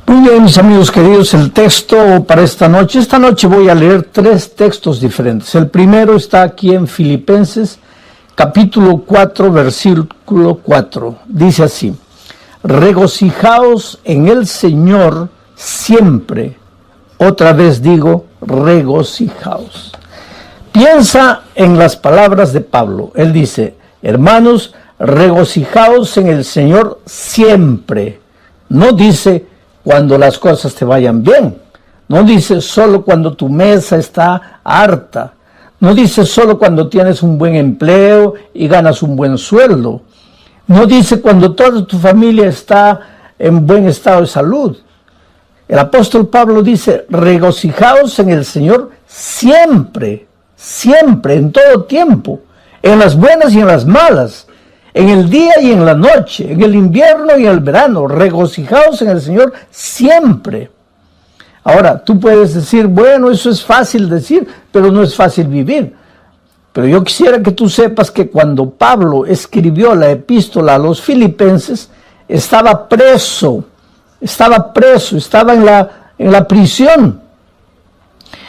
Muy bien, mis amigos queridos, el texto para esta noche voy a leer 3 textos diferentes. El primero está aquí en Filipenses, capítulo 4, versículo 4. Dice así: regocijaos en el Señor siempre. Otra vez digo, regocijaos. Piensa en las palabras de Pablo. Él dice: hermanos, regocijaos en el Señor siempre. No dice cuando las cosas te vayan bien. No dice solo cuando tu mesa está harta. No dice solo cuando tienes un buen empleo y ganas un buen sueldo. No dice cuando toda tu familia está en buen estado de salud. El apóstol Pablo dice: regocijaos en el Señor siempre, siempre, en todo tiempo, en las buenas y en las malas, en el día y en la noche, en el invierno y en el verano. Regocijaos en el Señor siempre. Ahora, tú puedes decir, bueno, eso es fácil decir, pero no es fácil vivir. Pero yo quisiera que tú sepas que cuando Pablo escribió la epístola a los filipenses, estaba preso en la prisión.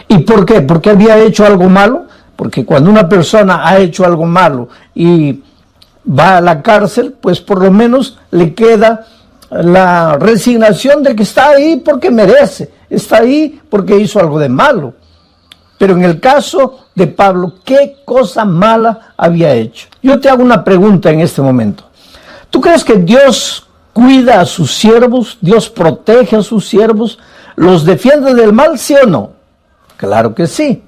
¿Y por qué? ¿Porque había hecho algo malo? Porque cuando una persona ha hecho algo malo y va a la cárcel, pues por lo menos le queda la resignación de que está ahí porque merece, está ahí porque hizo algo de malo. Pero en el caso de Pablo, ¿qué cosa mala había hecho? Yo te hago una pregunta en este momento. ¿Tú crees que Dios cuida a sus siervos? ¿Dios protege a sus siervos? ¿Los defiende del mal, sí o no? Claro que sí.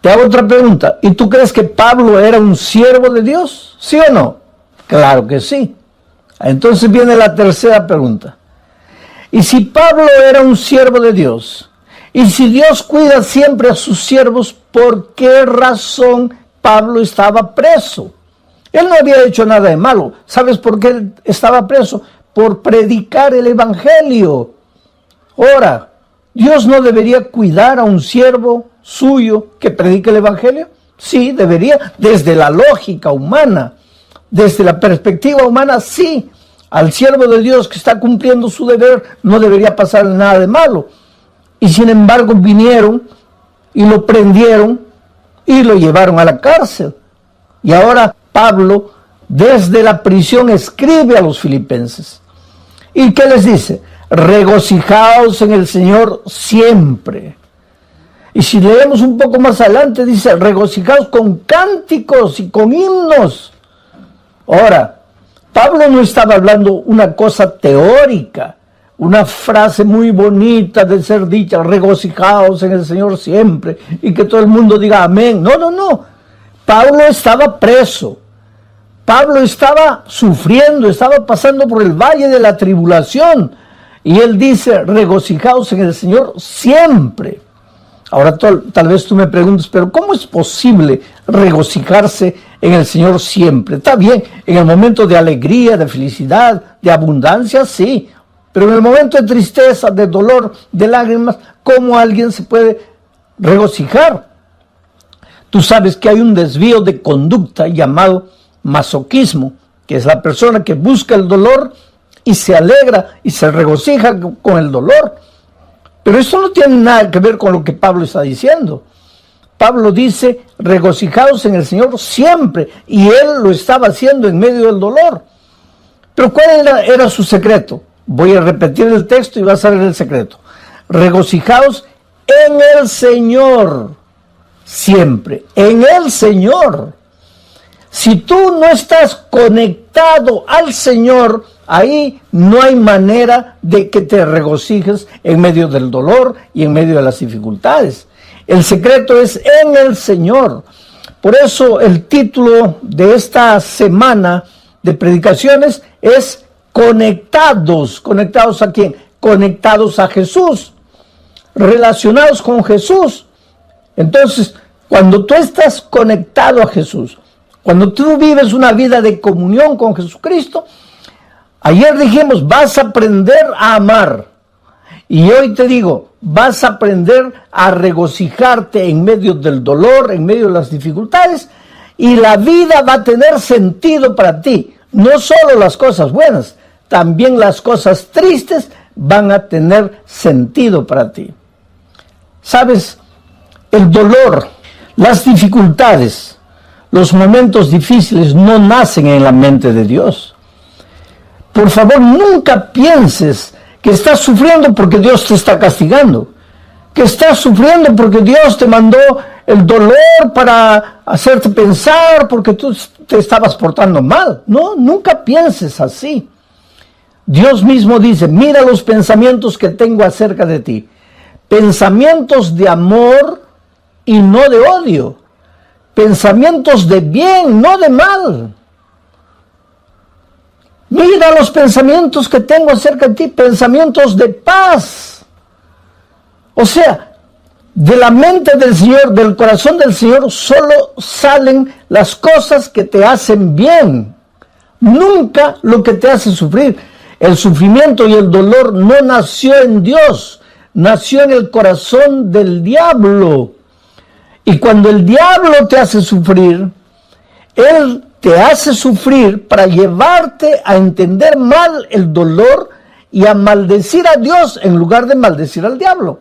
Te hago otra pregunta. ¿Y tú crees que Pablo era un siervo de Dios? ¿Sí o no? Claro que sí. Entonces viene la tercera pregunta. ¿Y si Pablo era un siervo de Dios? ¿Y si Dios cuida siempre a sus siervos, por qué razón Pablo estaba preso? Él no había hecho nada de malo. ¿Sabes por qué él estaba preso? Por predicar el evangelio. Ahora, ¿Dios no debería cuidar a un siervo suyo que predique el evangelio? Sí, debería, desde la lógica humana, desde la perspectiva humana, sí. Al siervo de Dios que está cumpliendo su deber no debería pasarle nada de malo. Y sin embargo vinieron y lo prendieron y lo llevaron a la cárcel. Y ahora Pablo desde la prisión escribe a los filipenses. ¿Y qué les dice? Regocijaos en el Señor siempre. Y si leemos un poco más adelante, dice, regocijaos con cánticos y con himnos. Ahora, Pablo no estaba hablando una cosa teórica, una frase muy bonita de ser dicha, regocijaos en el Señor siempre, y que todo el mundo diga amén. No, no, no. Pablo estaba preso. Pablo estaba sufriendo, estaba pasando por el valle de la tribulación. Y él dice, regocijaos en el Señor siempre. Ahora tal vez tú me preguntes, pero ¿cómo es posible regocijarse en el Señor siempre? Está bien, en el momento de alegría, de felicidad, de abundancia, sí. Pero en el momento de tristeza, de dolor, de lágrimas, ¿cómo alguien se puede regocijar? Tú sabes que hay un desvío de conducta llamado masoquismo, que es la persona que busca el dolor y se alegra y se regocija con el dolor. Pero eso no tiene nada que ver con lo que Pablo está diciendo. Pablo dice, regocijaos en el Señor siempre, y él lo estaba haciendo en medio del dolor. Pero ¿cuál era su secreto? Voy a repetir el texto y vas a ver el secreto. Regocijaos en el Señor siempre, en el Señor. Si tú no estás conectado al Señor, ahí no hay manera de que te regocijes en medio del dolor y en medio de las dificultades. El secreto es en el Señor. Por eso el título de esta semana de predicaciones es conectados. ¿Conectados a quién? Conectados a Jesús, relacionados con Jesús. Entonces, cuando tú estás conectado a Jesús, cuando tú vives una vida de comunión con Jesucristo, ayer dijimos, vas a aprender a amar. Y hoy te digo, vas a aprender a regocijarte en medio del dolor, en medio de las dificultades, y la vida va a tener sentido para ti. No solo las cosas buenas, también las cosas tristes van a tener sentido para ti. ¿Sabes? El dolor, las dificultades, los momentos difíciles no nacen en la mente de Dios. Por favor, nunca pienses que estás sufriendo porque Dios te está castigando, que estás sufriendo porque Dios te mandó el dolor para hacerte pensar porque tú te estabas portando mal. No, nunca pienses así. Dios mismo dice, mira los pensamientos que tengo acerca de ti. Pensamientos de amor y no de odio. Pensamientos de bien, no de mal. Mira los pensamientos que tengo acerca de ti, pensamientos de paz. O sea, de la mente del Señor, del corazón del Señor, solo salen las cosas que te hacen bien. Nunca lo que te hace sufrir. El sufrimiento y el dolor no nació en Dios, nació en el corazón del diablo. Y cuando el diablo te hace sufrir, él te hace sufrir para llevarte a entender mal el dolor y a maldecir a Dios en lugar de maldecir al diablo.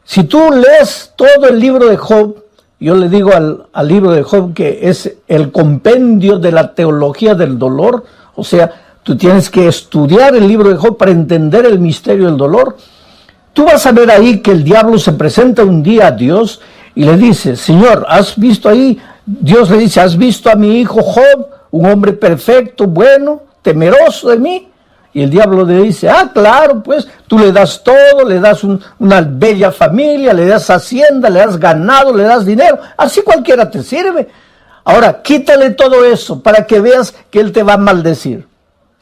Si tú lees todo el libro de Job, yo le digo al libro de Job que es el compendio de la teología del dolor, o sea, tú tienes que estudiar el libro de Job para entender el misterio del dolor. Tú vas a ver ahí que el diablo se presenta un día a Dios y le dice, Señor, ¿has visto ahí? Dios le dice, ¿has visto a mi hijo Job, un hombre perfecto, bueno, temeroso de mí? Y el diablo le dice, claro, pues tú le das todo, le das una bella familia, le das hacienda, le das ganado, le das dinero, así cualquiera te sirve. Ahora, quítale todo eso para que veas que él te va a maldecir.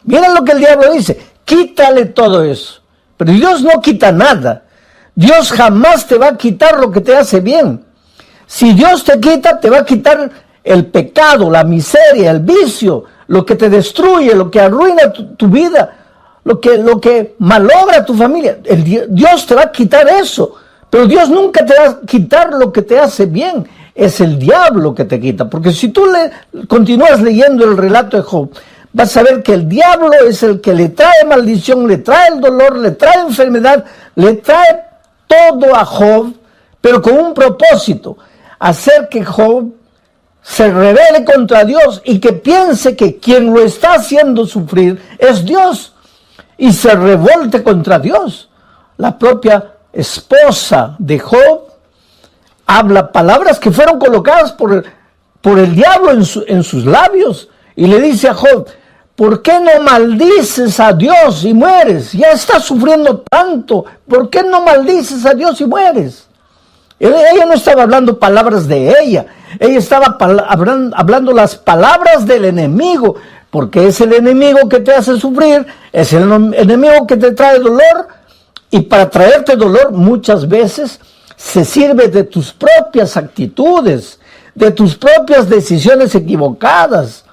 Mira lo que el diablo dice, quítale todo eso. Pero Dios no quita nada. Dios jamás te va a quitar lo que te hace bien. Si Dios te quita, te va a quitar el pecado, la miseria, el vicio, lo que te destruye, lo que arruina tu vida, lo que malogra tu familia. Dios te va a quitar eso, pero Dios nunca te va a quitar lo que te hace bien. Es el diablo que te quita, porque si tú continúas leyendo el relato de Job, vas a ver que el diablo es el que le trae maldición, le trae el dolor, le trae enfermedad, le trae todo a Job, pero con un propósito, hacer que Job se rebele contra Dios y que piense que quien lo está haciendo sufrir es Dios y se revolte contra Dios. La propia esposa de Job habla palabras que fueron colocadas por el diablo en sus labios y le dice a Job, ¿por qué no maldices a Dios y mueres? Ya estás sufriendo tanto, ¿por qué no maldices a Dios y mueres? Ella no estaba hablando palabras de ella estaba hablando las palabras del enemigo, porque es el enemigo que te hace sufrir, es el enemigo que te trae dolor, y para traerte dolor muchas veces se sirve de tus propias actitudes, de tus propias decisiones equivocadas,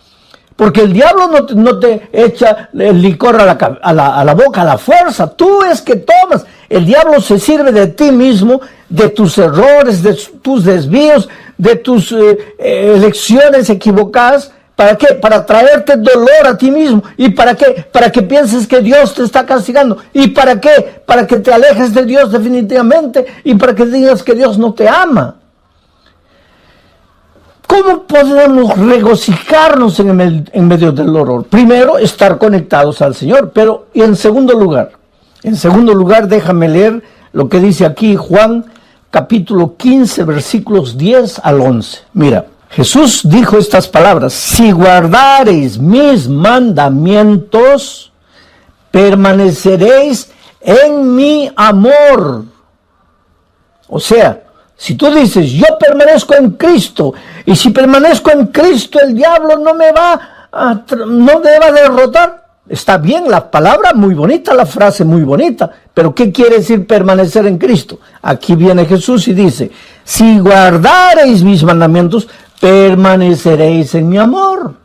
porque el diablo no te echa el licor a la boca a la fuerza, tú es que tomas. El diablo se sirve de ti mismo, de tus errores, de tus desvíos, de tus elecciones equivocadas. ¿Para qué? Para traerte dolor a ti mismo. ¿Y para qué? Para que pienses que Dios te está castigando. ¿Y para qué? Para que te alejes de Dios definitivamente y para que digas que Dios no te ama. ¿Cómo podemos regocijarnos en medio del dolor? Primero, estar conectados al Señor. Pero en segundo lugar, déjame leer lo que dice aquí Juan capítulo 15, versículos 10 al 11. Mira, Jesús dijo estas palabras: si guardareis mis mandamientos, permaneceréis en mi amor. O sea, si tú dices, yo permanezco en Cristo, y si permanezco en Cristo, el diablo no me va a derrotar. Está bien la palabra, muy bonita, la frase muy bonita, pero ¿qué quiere decir permanecer en Cristo? Aquí viene Jesús y dice, si guardareis mis mandamientos, permaneceréis en mi amor.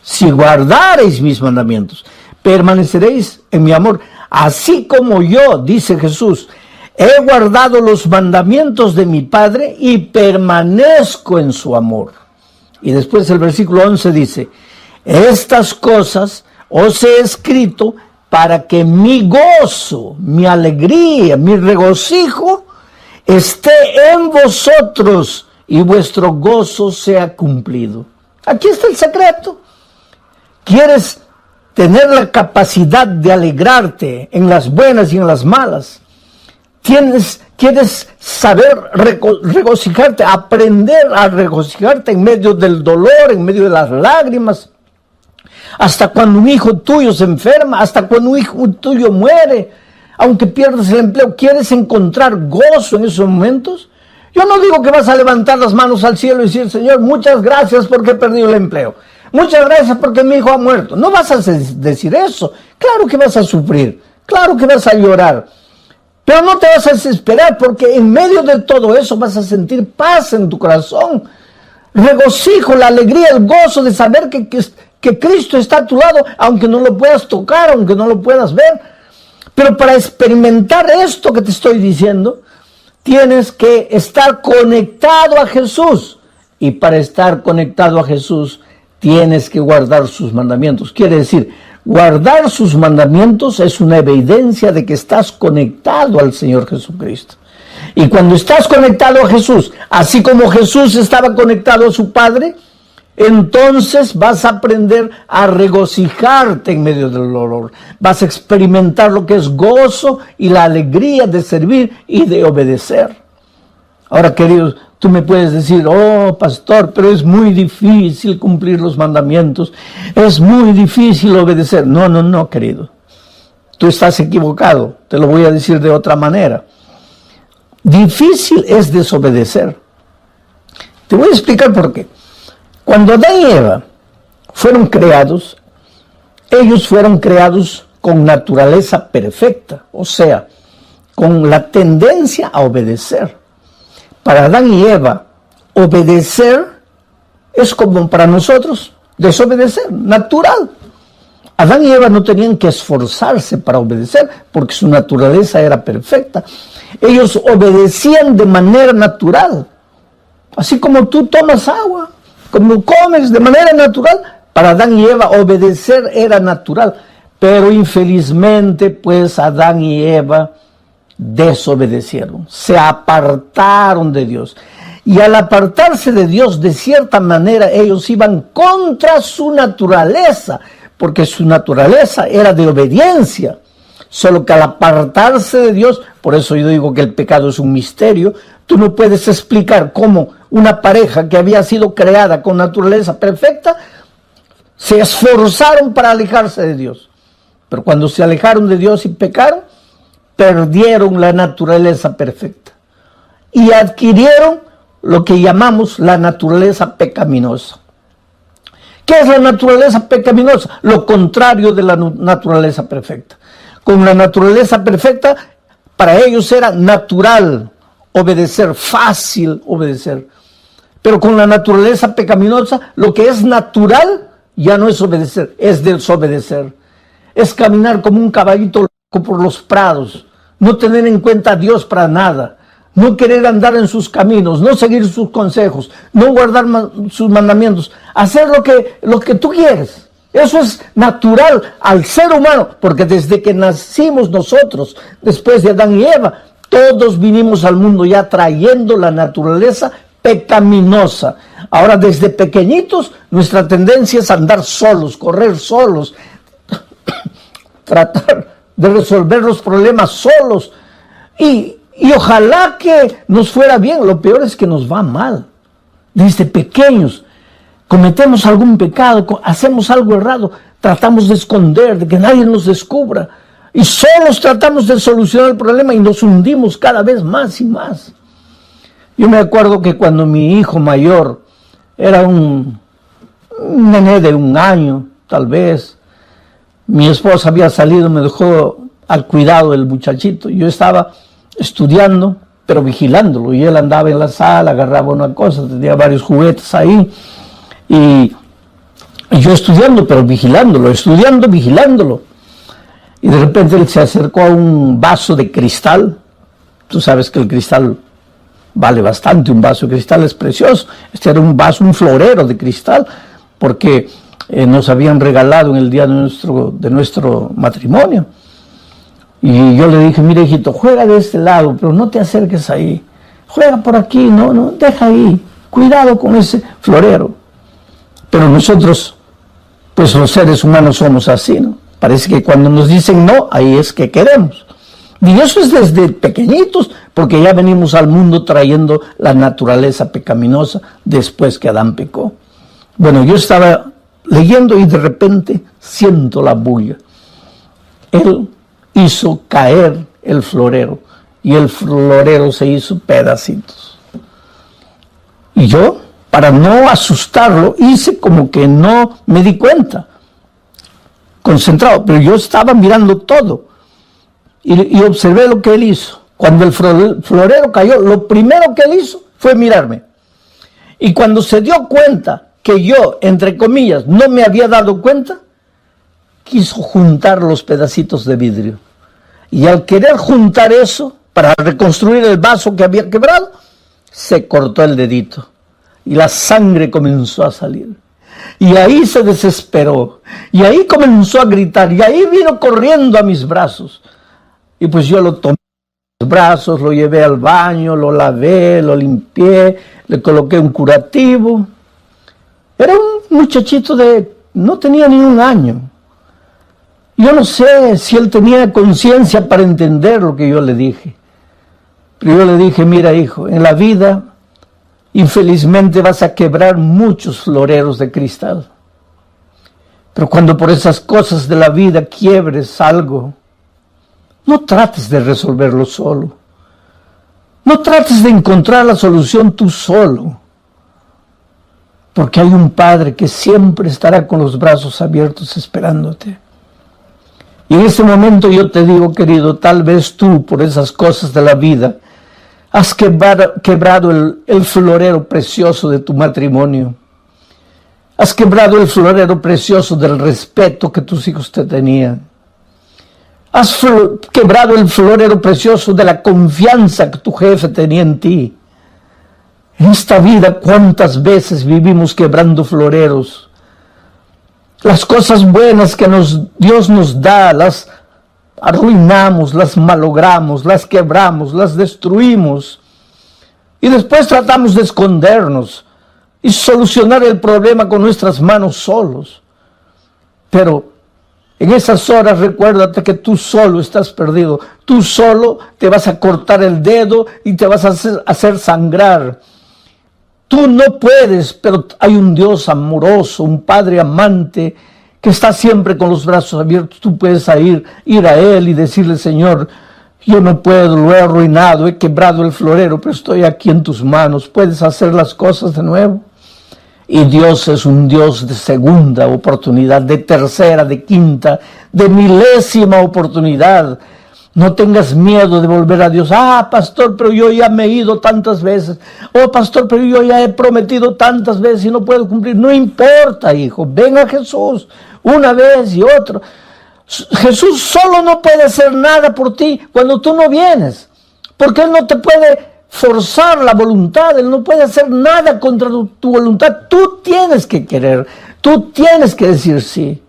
Si guardareis mis mandamientos, permaneceréis en mi amor. Así como yo, dice Jesús, he guardado los mandamientos de mi Padre y permanezco en su amor. Y después el versículo 11 dice, estas cosas os he escrito para que mi gozo, mi alegría, mi regocijo esté en vosotros y vuestro gozo sea cumplido. Aquí está el secreto. ¿Quieres tener la capacidad de alegrarte en las buenas y en las malas? ¿Quieres saber regocijarte, aprender a regocijarte en medio del dolor, en medio de las lágrimas? Hasta cuando un hijo tuyo se enferma, hasta cuando un hijo tuyo muere, aunque pierdas el empleo, ¿quieres encontrar gozo en esos momentos? Yo no digo que vas a levantar las manos al cielo y decir, Señor, muchas gracias porque he perdido el empleo. Muchas gracias porque mi hijo ha muerto. No vas a decir eso. Claro que vas a sufrir, claro que vas a llorar. Pero no te vas a desesperar, porque en medio de todo eso vas a sentir paz en tu corazón, regocijo, la alegría, el gozo de saber que Cristo está a tu lado, aunque no lo puedas tocar, aunque no lo puedas ver. Pero para experimentar esto que te estoy diciendo, tienes que estar conectado a Jesús. Y para estar conectado a Jesús, tienes que guardar sus mandamientos. Quiere decir, guardar sus mandamientos es una evidencia de que estás conectado al Señor Jesucristo. Y cuando estás conectado a Jesús, así como Jesús estaba conectado a su Padre, entonces vas a aprender a regocijarte en medio del dolor. Vas a experimentar lo que es gozo y la alegría de servir y de obedecer. Ahora, queridos, tú me puedes decir, oh, pastor, pero es muy difícil cumplir los mandamientos. Es muy difícil obedecer. No, querido. Tú estás equivocado. Te lo voy a decir de otra manera. Difícil es desobedecer. Te voy a explicar por qué. Cuando Adán y Eva fueron creados, ellos fueron creados con naturaleza perfecta, o sea, con la tendencia a obedecer. Para Adán y Eva, obedecer es como para nosotros desobedecer, natural. Adán y Eva no tenían que esforzarse para obedecer porque su naturaleza era perfecta. Ellos obedecían de manera natural, así como tú tomas agua, como comes de manera natural. Para Adán y Eva obedecer era natural, pero infelizmente pues Adán y Eva desobedecieron, se apartaron de Dios. Y al apartarse de Dios, de cierta manera, ellos iban contra su naturaleza, porque su naturaleza era de obediencia. Solo que al apartarse de Dios, por eso yo digo que el pecado es un misterio, tú no puedes explicar cómo una pareja que había sido creada con naturaleza perfecta, se esforzaron para alejarse de Dios. Pero cuando se alejaron de Dios y pecaron, perdieron la naturaleza perfecta y adquirieron lo que llamamos la naturaleza pecaminosa. ¿Qué es la naturaleza pecaminosa? Lo contrario de la naturaleza perfecta. Con la naturaleza perfecta, para ellos era natural obedecer, fácil obedecer. Pero con la naturaleza pecaminosa, lo que es natural ya no es obedecer, es desobedecer. Es caminar como un caballito loco por los prados, no tener en cuenta a Dios para nada, no querer andar en sus caminos, no seguir sus consejos, no guardar sus mandamientos, hacer lo que tú quieres. Eso es natural al ser humano, porque desde que nacimos nosotros, después de Adán y Eva, todos vinimos al mundo ya trayendo la naturaleza pecaminosa. Ahora, desde pequeñitos, nuestra tendencia es andar solos, correr solos, tratar de resolver los problemas solos. Y ojalá que nos fuera bien. Lo peor es que nos va mal. Desde pequeños cometemos algún pecado, hacemos algo errado, tratamos de esconder, de que nadie nos descubra. Y solos tratamos de solucionar el problema y nos hundimos cada vez más y más. Yo me acuerdo que cuando mi hijo mayor era un nené de 1 año, tal vez, mi esposa había salido, me dejó al cuidado del muchachito. Yo estaba estudiando, pero vigilándolo. Y él andaba en la sala, agarraba una cosa, tenía varios juguetes ahí. Y yo estudiando, pero vigilándolo, vigilándolo. Y de repente él se acercó a un vaso de cristal. Tú sabes que el cristal vale bastante, un vaso de cristal es precioso. Este era un vaso, un florero de cristal, porque nos habían regalado en el día de nuestro matrimonio. Y yo le dije, mira hijito, juega de este lado, pero no te acerques ahí. Juega por aquí, no, deja ahí. Cuidado con ese florero. Pero nosotros, pues los seres humanos somos así, ¿no? Parece que cuando nos dicen no, ahí es que queremos. Y eso es desde pequeñitos, porque ya venimos al mundo trayendo la naturaleza pecaminosa después que Adán pecó. Bueno, yo estaba leyendo y de repente siento la bulla. Él hizo caer el florero y el florero se hizo pedacitos. Y yo, para no asustarlo, hice como que no me di cuenta, concentrado, pero yo estaba mirando todo y observé lo que él hizo. Cuando el florero cayó, lo primero que él hizo fue mirarme. Y cuando se dio cuenta que yo, entre comillas, no me había dado cuenta, quiso juntar los pedacitos de vidrio. Y al querer juntar eso, para reconstruir el vaso que había quebrado, se cortó el dedito. Y la sangre comenzó a salir. Y ahí se desesperó. Y ahí comenzó a gritar. Y ahí vino corriendo a mis brazos. Y pues yo lo tomé en los brazos, lo llevé al baño, lo lavé, lo limpié, le coloqué un curativo. Era un muchachito no tenía ni un año. Yo no sé si él tenía conciencia para entender lo que yo le dije. Pero yo le dije, mira hijo, en la vida infelizmente vas a quebrar muchos floreros de cristal. Pero cuando por esas cosas de la vida quiebres algo, no trates de resolverlo solo. No trates de encontrar la solución tú solo. Porque hay un Padre que siempre estará con los brazos abiertos esperándote. Y en este momento yo te digo, querido, tal vez tú, por esas cosas de la vida, has quebrado el florero precioso de tu matrimonio. Has quebrado el florero precioso del respeto que tus hijos te tenían. Has quebrado el florero precioso de la confianza que tu jefe tenía en ti. En esta vida, ¿cuántas veces vivimos quebrando floreros? Las cosas buenas que Dios nos da, las arruinamos, las malogramos, las quebramos, las destruimos. Y después tratamos de escondernos y solucionar el problema con nuestras manos solos. Pero en esas horas recuérdate que tú solo estás perdido. Tú solo te vas a cortar el dedo y te vas a hacer sangrar. Tú no puedes, pero hay un Dios amoroso, un Padre amante que está siempre con los brazos abiertos. Tú puedes ir a Él y decirle, Señor, yo no puedo, lo he arruinado, he quebrado el florero, pero estoy aquí en tus manos. Puedes hacer las cosas de nuevo. Y Dios es un Dios de segunda oportunidad, de tercera, de quinta, de milésima oportunidad. No tengas miedo de volver a Dios. Ah, pastor, pero yo ya me he ido tantas veces. Oh, pastor, pero yo ya he prometido tantas veces y no puedo cumplir. No importa, hijo. Ven a Jesús una vez y otra. Jesús solo no puede hacer nada por ti cuando tú no vienes. Porque Él no te puede forzar la voluntad. Él no puede hacer nada contra tu voluntad. Tú tienes que querer. Tú tienes que decir sí.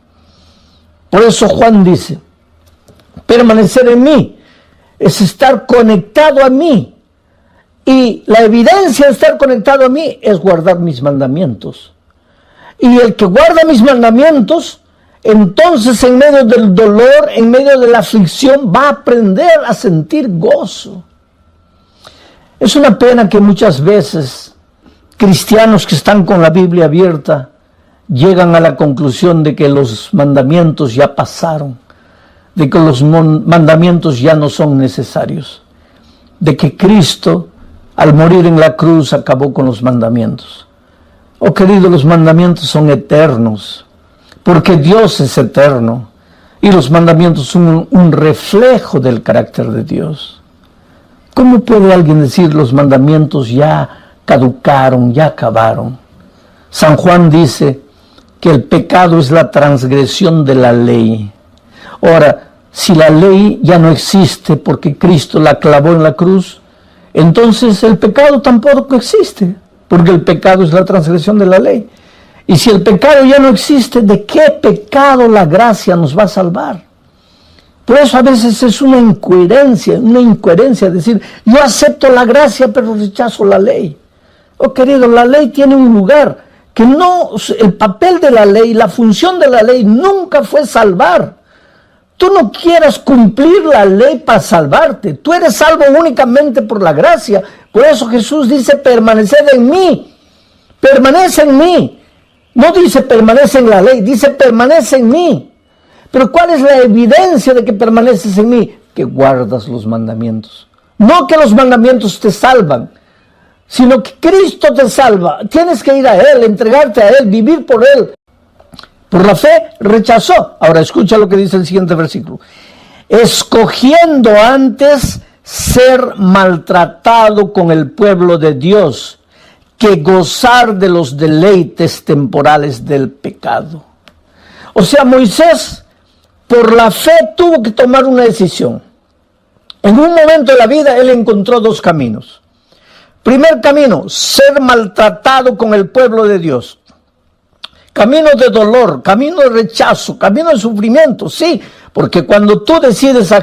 Por eso Juan dice, permanecer en mí es estar conectado a mí. Y la evidencia de estar conectado a mí es guardar mis mandamientos. Y el que guarda mis mandamientos, entonces en medio del dolor, en medio de la aflicción, va a aprender a sentir gozo. Es una pena que muchas veces cristianos que están con la Biblia abierta llegan a la conclusión de que los mandamientos ya pasaron, de que los mandamientos ya no son necesarios, de que Cristo, al morir en la cruz, acabó con los mandamientos. Oh, querido, los mandamientos son eternos, porque Dios es eterno, y los mandamientos son un reflejo del carácter de Dios. ¿Cómo puede alguien decir los mandamientos ya caducaron, ya acabaron? San Juan dice que el pecado es la transgresión de la ley. Ahora, si la ley ya no existe porque Cristo la clavó en la cruz, entonces el pecado tampoco existe, porque el pecado es la transgresión de la ley. Y si el pecado ya no existe, ¿de qué pecado la gracia nos va a salvar? Por eso a veces es una incoherencia decir, yo acepto la gracia pero rechazo la ley. Oh querido, la ley tiene un lugar, que no, el papel de la ley, la función de la ley nunca fue salvar. Tú no quieras cumplir la ley para salvarte, tú eres salvo únicamente por la gracia. Por eso Jesús dice, permaneced en mí, permanece en mí. No dice permanece en la ley, dice permanece en mí. Pero ¿cuál es la evidencia de que permaneces en mí? Que guardas los mandamientos. No que los mandamientos te salvan, sino que Cristo te salva. Tienes que ir a Él, entregarte a Él, vivir por Él. Por la fe rechazó. Ahora escucha lo que dice el siguiente versículo. Escogiendo antes ser maltratado con el pueblo de Dios que gozar de los deleites temporales del pecado. O sea, Moisés, por la fe, tuvo que tomar una decisión. En un momento de la vida, él encontró dos caminos. Primer camino, ser maltratado con el pueblo de Dios. Camino de dolor, camino de rechazo, camino de sufrimiento, sí. Porque cuando tú decides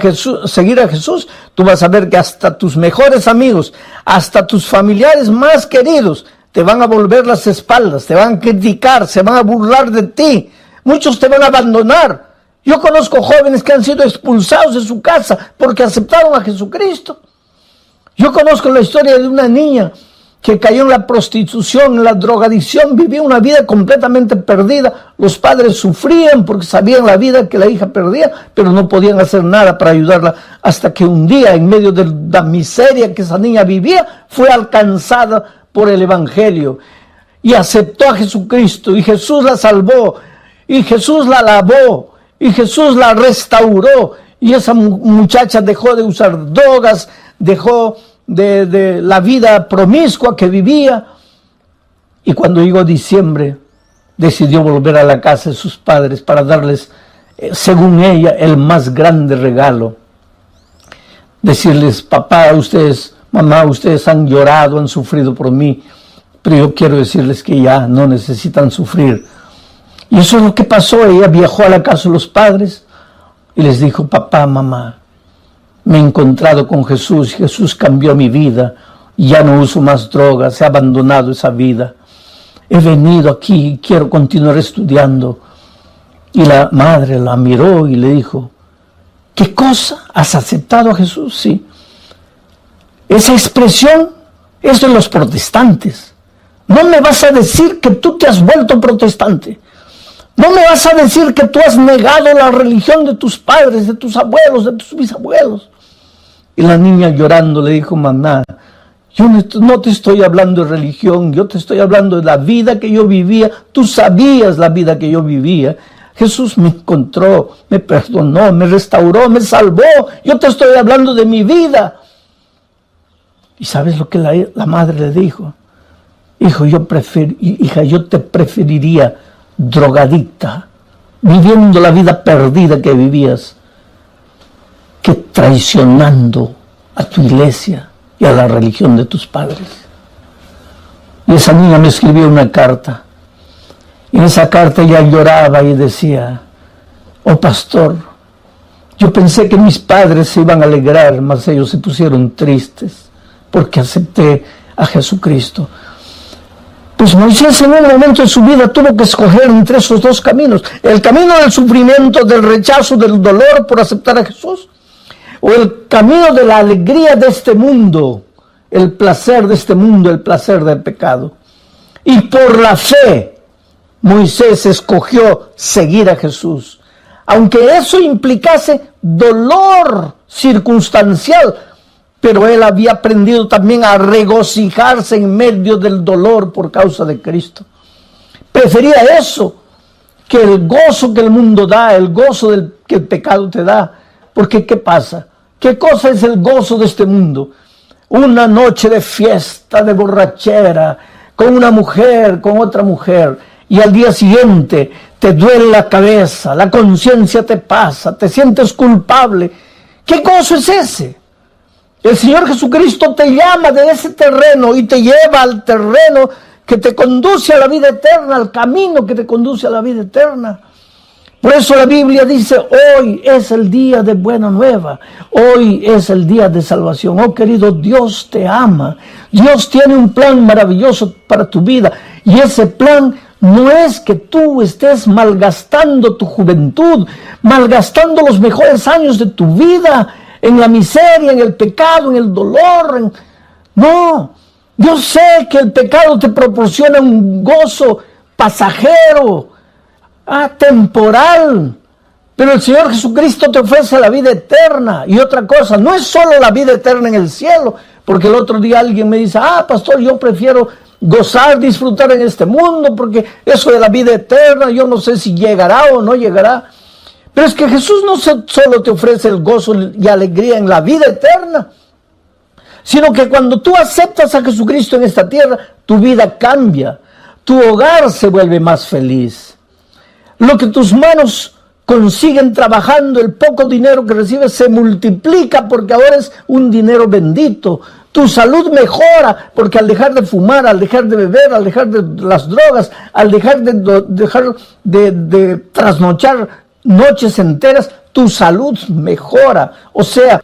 seguir a Jesús, tú vas a ver que hasta tus mejores amigos, hasta tus familiares más queridos, te van a volver las espaldas, te van a criticar, se van a burlar de ti. Muchos te van a abandonar. Yo conozco jóvenes que han sido expulsados de su casa porque aceptaron a Jesucristo. Yo conozco la historia de una niña que cayó en la prostitución, en la drogadicción, vivía una vida completamente perdida. Los padres sufrían porque sabían la vida que la hija perdía, pero no podían hacer nada para ayudarla, hasta que un día, en medio de la miseria que esa niña vivía, fue alcanzada por el Evangelio y aceptó a Jesucristo, y Jesús la salvó, y Jesús la lavó, y Jesús la restauró, y esa muchacha dejó de usar drogas, dejó de la vida promiscua que vivía, y cuando llegó diciembre decidió volver a la casa de sus padres para darles, según ella, el más grande regalo. Decirles, papá, ustedes, mamá, ustedes han llorado, han sufrido por mí, pero yo quiero decirles que ya no necesitan sufrir. Y eso es lo que pasó. Ella viajó a la casa de los padres y les dijo, papá, mamá, me he encontrado con Jesús, Jesús cambió mi vida, ya no uso más drogas, he abandonado esa vida, he venido aquí y quiero continuar estudiando. Y la madre la miró y le dijo, ¿qué cosa? ¿Has aceptado a Jesús? Sí. Esa expresión es de los protestantes. No me vas a decir que tú te has vuelto protestante. No me vas a decir que tú has negado la religión de tus padres, de tus abuelos, de tus bisabuelos. Y la niña llorando le dijo, mamá, yo no te estoy hablando de religión, yo te estoy hablando de la vida que yo vivía. Tú sabías la vida que yo vivía. Jesús me encontró, me perdonó, me restauró, me salvó. Yo te estoy hablando de mi vida. ¿Y sabes lo que la madre le dijo? Hija, yo te preferiría drogadicta, viviendo la vida perdida que vivías, que traicionando a tu iglesia y a la religión de tus padres. Y esa niña me escribió una carta. Y en esa carta ella lloraba y decía, oh pastor, yo pensé que mis padres se iban a alegrar, mas ellos se pusieron tristes porque acepté a Jesucristo. Pues Moisés en un momento de su vida tuvo que escoger entre esos dos caminos. El camino del sufrimiento, del rechazo, del dolor por aceptar a Jesús. O el camino de la alegría de este mundo, el placer de este mundo, el placer del pecado. Y por la fe, Moisés escogió seguir a Jesús. Aunque eso implicase dolor circunstancial, pero él había aprendido también a regocijarse en medio del dolor por causa de Cristo. Prefería eso que el gozo que el mundo da, el gozo que el pecado te da. Porque ¿qué pasa? ¿Qué cosa es el gozo de este mundo? Una noche de fiesta, de borrachera, con una mujer, con otra mujer, y al día siguiente te duele la cabeza, la conciencia te pasa, te sientes culpable. ¿Qué gozo es ese? El Señor Jesucristo te llama de ese terreno y te lleva al terreno que te conduce a la vida eterna, al camino que te conduce a la vida eterna. Por eso la Biblia dice, hoy es el día de buena nueva, hoy es el día de salvación. Oh querido, Dios te ama, Dios tiene un plan maravilloso para tu vida, y ese plan no es que tú estés malgastando tu juventud, malgastando los mejores años de tu vida en la miseria, en el pecado, en el dolor. No, yo sé que el pecado te proporciona un gozo pasajero, temporal, pero el Señor Jesucristo te ofrece la vida eterna. Y otra cosa, no es solo la vida eterna en el cielo, porque el otro día alguien me dice, pastor, yo prefiero gozar, disfrutar en este mundo, porque eso de la vida eterna, yo no sé si llegará o no llegará. Pero es que Jesús no solo te ofrece el gozo y alegría en la vida eterna, sino que cuando tú aceptas a Jesucristo en esta tierra, tu vida cambia, tu hogar se vuelve más feliz. Lo que tus manos consiguen trabajando, el poco dinero que recibes, se multiplica porque ahora es un dinero bendito. Tu salud mejora porque al dejar de fumar, al dejar de beber, al dejar de las drogas, al dejar de trasnochar noches enteras, tu salud mejora. O sea,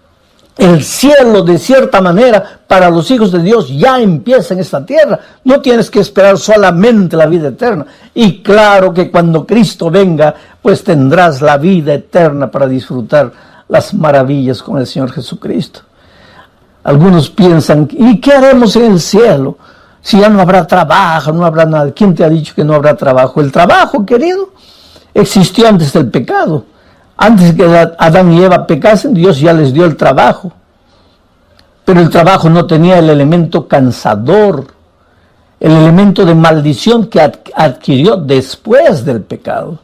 el cielo, de cierta manera, para los hijos de Dios ya empieza en esta tierra. No tienes que esperar solamente la vida eterna. Y claro que cuando Cristo venga, pues tendrás la vida eterna para disfrutar las maravillas con el Señor Jesucristo. Algunos piensan, ¿y qué haremos en el cielo? Si ya no habrá trabajo, no habrá nada. ¿Quién te ha dicho que no habrá trabajo? El trabajo, querido, existió antes del pecado. Antes que Adán y Eva pecasen, Dios ya les dio el trabajo. Pero el trabajo no tenía el elemento cansador, el elemento de maldición que adquirió después del pecado.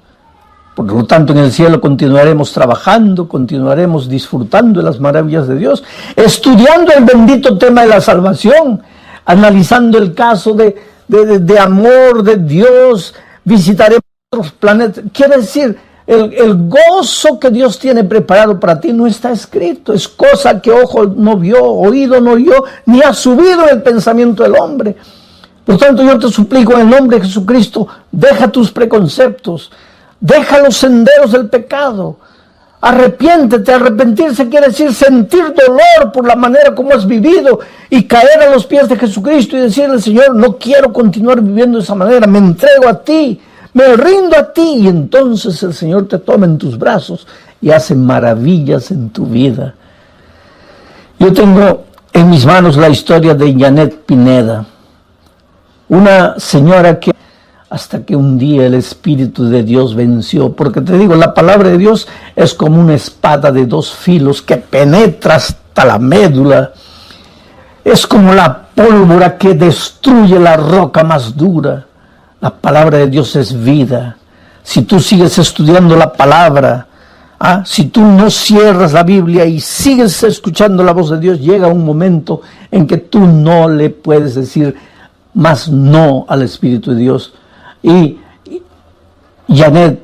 Por lo tanto, en el cielo continuaremos trabajando, continuaremos disfrutando de las maravillas de Dios, estudiando el bendito tema de la salvación, analizando el caso de amor de Dios, visitaremos otros planetas. Quiere decir, el gozo que Dios tiene preparado para ti no está escrito, es cosa que ojo no vio, oído no oyó, ni ha subido en el pensamiento del hombre. Por tanto, yo te suplico en el nombre de Jesucristo, deja tus preconceptos, deja los senderos del pecado, arrepiéntete. Arrepentirse quiere decir sentir dolor por la manera como has vivido y caer a los pies de Jesucristo y decirle, Señor, no quiero continuar viviendo de esa manera, me entrego a ti, me rindo a ti. Y entonces el Señor te toma en tus brazos y hace maravillas en tu vida. Yo tengo en mis manos la historia de Janet Pineda, una señora que hasta que un día el Espíritu de Dios venció, porque te digo, la palabra de Dios es como una espada de dos filos que penetra hasta la médula, es como la pólvora que destruye la roca más dura. La palabra de Dios es vida. Si tú sigues estudiando la palabra, si tú no cierras la Biblia y sigues escuchando la voz de Dios, llega un momento en que tú no le puedes decir más no al Espíritu de Dios. Y Janet